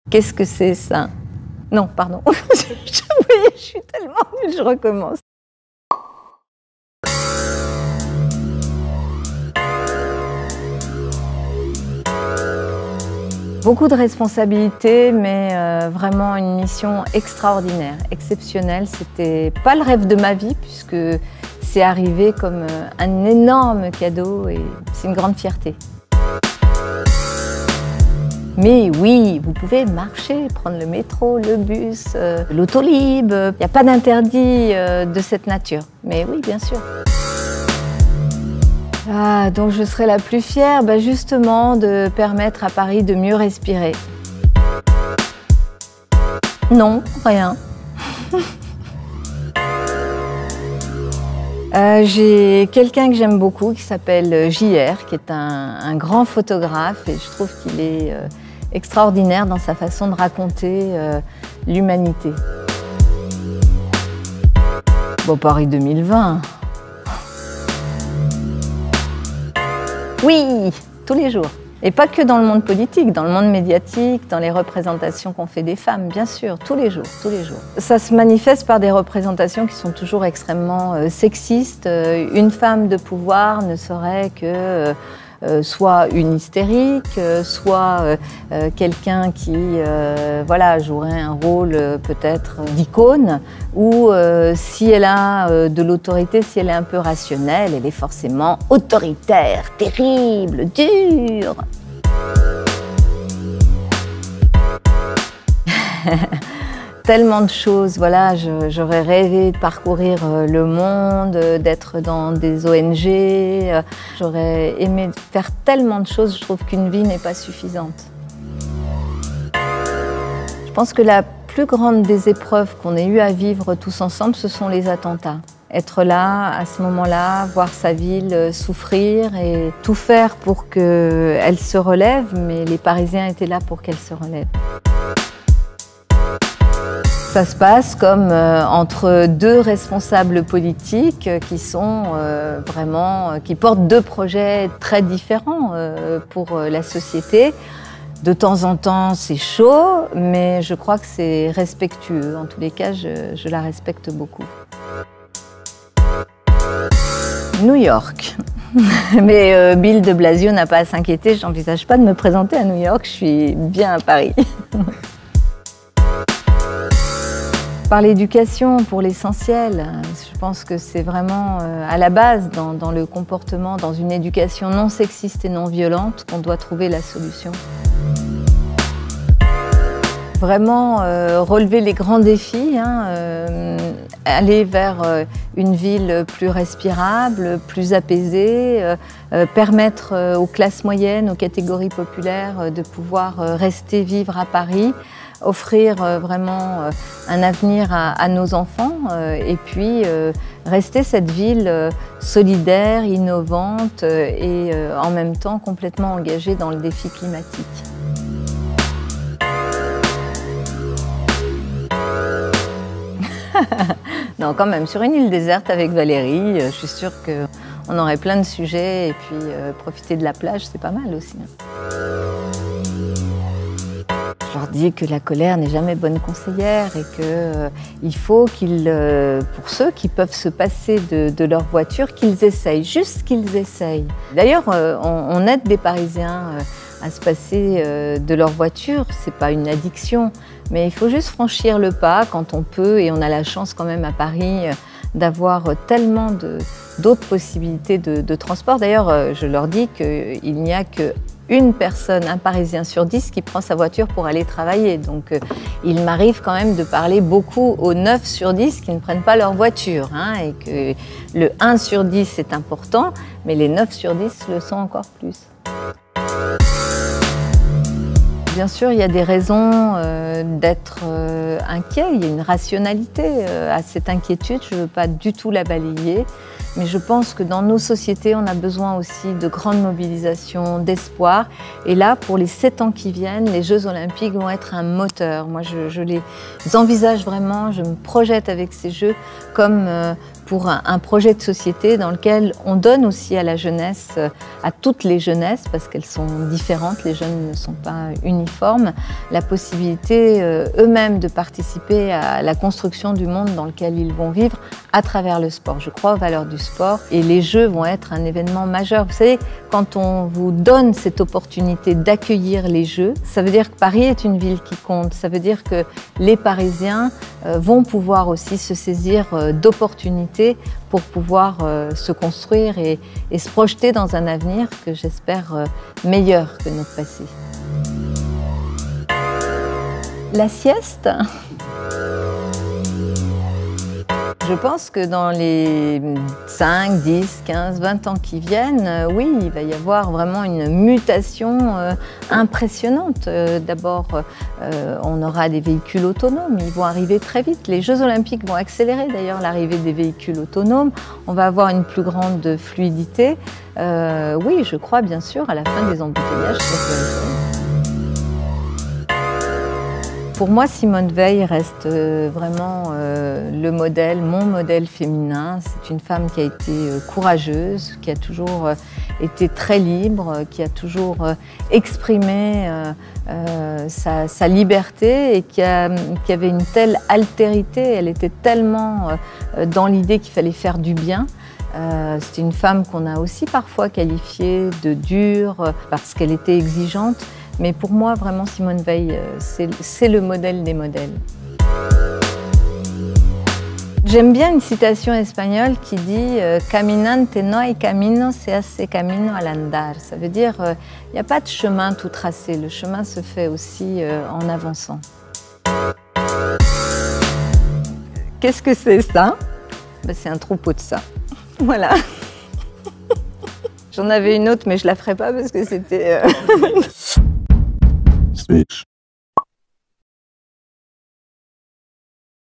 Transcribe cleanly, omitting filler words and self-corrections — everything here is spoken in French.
Qu'est-ce que c'est ça? Non, pardon. Je suis tellement nulle, je recommence. Beaucoup de responsabilités, mais vraiment une mission extraordinaire, exceptionnelle. C'était pas le rêve de ma vie, puisque c'est arrivé comme un énorme cadeau et c'est une grande fierté. Mais oui, vous pouvez marcher, prendre le métro, le bus, l'autolib. Il n'y a pas d'interdit de cette nature. Mais oui, bien sûr. Ah, donc je serais la plus fière, justement, de permettre à Paris de mieux respirer. Non, rien. J'ai quelqu'un que j'aime beaucoup qui s'appelle JR, qui est un grand photographe et je trouve qu'il est extraordinaire dans sa façon de raconter l'humanité. Bon, Paris 2020. Oui, tous les jours. Et pas que dans le monde politique, dans le monde médiatique, dans les représentations qu'on fait des femmes, bien sûr, tous les jours, tous les jours. Ça se manifeste par des représentations qui sont toujours extrêmement sexistes. Une femme de pouvoir ne serait que soit une hystérique, soit quelqu'un qui voilà, jouerait un rôle peut-être d'icône, ou si elle a de l'autorité, si elle est un peu rationnelle, elle est forcément autoritaire, terrible, dure. Tellement de choses, voilà, j'aurais rêvé de parcourir le monde, d'être dans des ONG, j'aurais aimé faire tellement de choses, je trouve qu'une vie n'est pas suffisante. Je pense que la plus grande des épreuves qu'on ait eu à vivre tous ensemble, ce sont les attentats. Être là, à ce moment-là, voir sa ville souffrir et tout faire pour qu'elle se relève, mais les Parisiens étaient là pour qu'elle se relève. Ça se passe comme entre deux responsables politiques qui sont qui portent deux projets très différents pour la société. De temps en temps, c'est chaud, mais je crois que c'est respectueux. En tous les cas, je la respecte beaucoup. New York. Mais Bill de Blasio n'a pas à s'inquiéter, je n'envisage pas de me présenter à New York, je suis bien à Paris. Par l'éducation, pour l'essentiel, je pense que c'est vraiment à la base, dans le comportement, dans une éducation non sexiste et non violente, qu'on doit trouver la solution. Vraiment relever les grands défis, aller vers une ville plus respirable, plus apaisée, permettre aux classes moyennes, aux catégories populaires de pouvoir rester vivre à Paris, offrir vraiment un avenir à nos enfants et puis rester cette ville solidaire, innovante et en même temps complètement engagée dans le défi climatique. Non, quand même, sur une île déserte avec Valérie, je suis sûre qu'on aurait plein de sujets et puis profiter de la plage, c'est pas mal aussi. Je leur dis que la colère n'est jamais bonne conseillère et qu'il faut pour ceux qui peuvent se passer de leur voiture, qu'ils essayent, juste qu'ils essayent. D'ailleurs, on aide des Parisiens à se passer de leur voiture, c'est pas une addiction, mais il faut juste franchir le pas quand on peut et on a la chance quand même à Paris d'avoir tellement d'autres possibilités de transport. D'ailleurs, je leur dis qu'il n'y a qu'une personne, un Parisien sur 10 qui prend sa voiture pour aller travailler. Donc il m'arrive quand même de parler beaucoup aux 9 sur 10 qui ne prennent pas leur voiture et que le 1 sur 10 est important, mais les 9 sur 10 le sont encore plus. Bien sûr, il y a des raisons d'être inquiet, il y a une rationalité à cette inquiétude, je ne veux pas du tout la balayer, mais je pense que dans nos sociétés, on a besoin aussi de grandes mobilisations, d'espoir. Et là, pour les 7 ans qui viennent, les Jeux Olympiques vont être un moteur. Moi, je les envisage vraiment, je me projette avec ces Jeux comme pour un projet de société dans lequel on donne aussi à la jeunesse, à toutes les jeunesses, parce qu'elles sont différentes, les jeunes ne sont pas uniformes, la possibilité eux-mêmes de participer à la construction du monde dans lequel ils vont vivre à travers le sport. Je crois aux valeurs du sport et les Jeux vont être un événement majeur. Vous savez, quand on vous donne cette opportunité d'accueillir les Jeux, ça veut dire que Paris est une ville qui compte, ça veut dire que les Parisiens vont pouvoir aussi se saisir d'opportunités pour pouvoir se construire et se projeter dans un avenir que j'espère meilleur que notre passé. La sieste. Je pense que dans les 5, 10, 15, 20 ans qui viennent, oui, il va y avoir vraiment une mutation impressionnante. D'abord, on aura des véhicules autonomes, ils vont arriver très vite. Les Jeux Olympiques vont accélérer d'ailleurs l'arrivée des véhicules autonomes. On va avoir une plus grande fluidité. Oui, je crois bien sûr à la fin des embouteillages. Pour moi, Simone Veil reste vraiment le modèle, mon modèle féminin. C'est une femme qui a été courageuse, qui a toujours été très libre, qui a toujours exprimé sa liberté et qui avait une telle altérité. Elle était tellement dans l'idée qu'il fallait faire du bien. C'était une femme qu'on a aussi parfois qualifiée de dure parce qu'elle était exigeante. Mais pour moi, vraiment, Simone Veil, c'est le modèle des modèles. J'aime bien une citation espagnole qui dit « Caminante no hay camino, se hace camino al andar ». Ça veut dire il n'y a pas de chemin tout tracé, le chemin se fait aussi en avançant. Qu'est-ce que c'est ça? Ben, c'est un troupeau de ça. Voilà. J'en avais une autre, mais je la ferai pas parce que c'était...